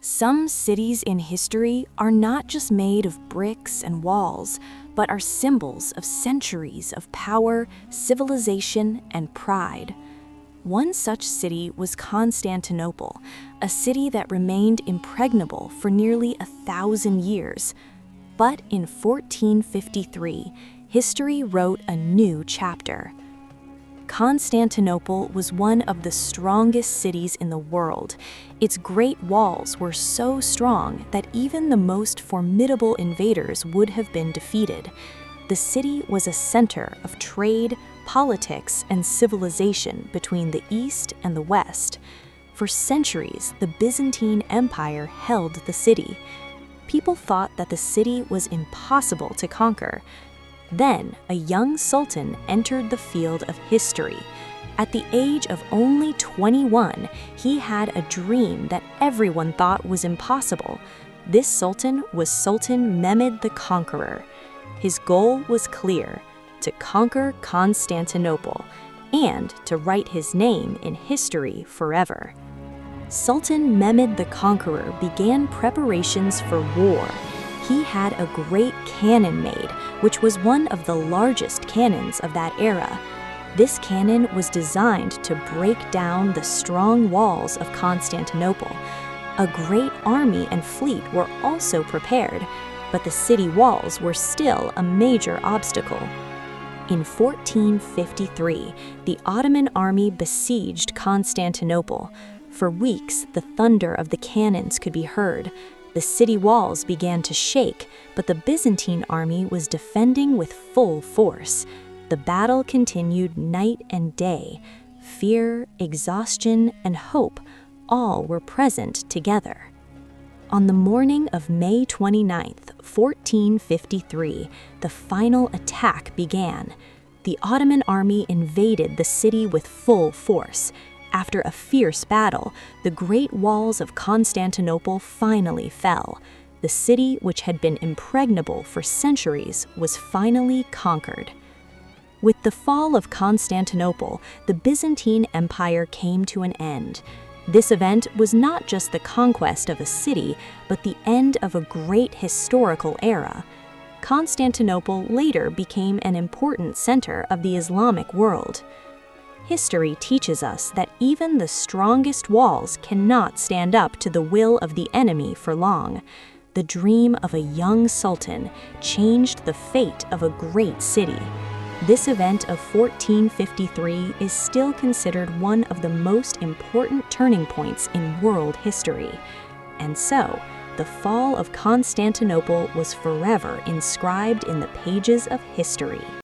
Some cities in history are not just made of bricks and walls, but are symbols of centuries of power, civilization, and pride. One such city was Constantinople, a city that remained impregnable for nearly 1,000 years. But in 1453, history wrote a new chapter. Constantinople was one of the strongest cities in the world. Its great walls were so strong that even the most formidable invaders would have been defeated. The city was a center of trade, politics, and civilization between the East and the West. For centuries, the Byzantine Empire held the city. People thought that the city was impossible to conquer. Then, a young sultan entered the field of history. At the age of only 21, he had a dream that everyone thought was impossible. This sultan was Sultan Mehmed the Conqueror. His goal was clear: to conquer Constantinople and to write his name in history forever. Sultan Mehmed the Conqueror began preparations for war. He had a great cannon made, which was one of the largest cannons of that era. This cannon was designed to break down the strong walls of Constantinople. A great army and fleet were also prepared, but the city walls were still a major obstacle. In 1453, the Ottoman army besieged Constantinople. For weeks, the thunder of the cannons could be heard. The city walls began to shake, but the Byzantine army was defending with full force. The battle continued night and day. Fear, exhaustion, and hope all were present together. On the morning of May 29, 1453, the final attack began. The Ottoman army invaded the city with full force. After a fierce battle, the great walls of Constantinople finally fell. The city, which had been impregnable for centuries, was finally conquered. With the fall of Constantinople, the Byzantine Empire came to an end. This event was not just the conquest of a city, but the end of a great historical era. Constantinople later became an important center of the Islamic world. History teaches us that even the strongest walls cannot stand up to the will of the enemy for long. The dream of a young sultan changed the fate of a great city. This event of 1453 is still considered one of the most important turning points in world history. And so, the fall of Constantinople was forever inscribed in the pages of history.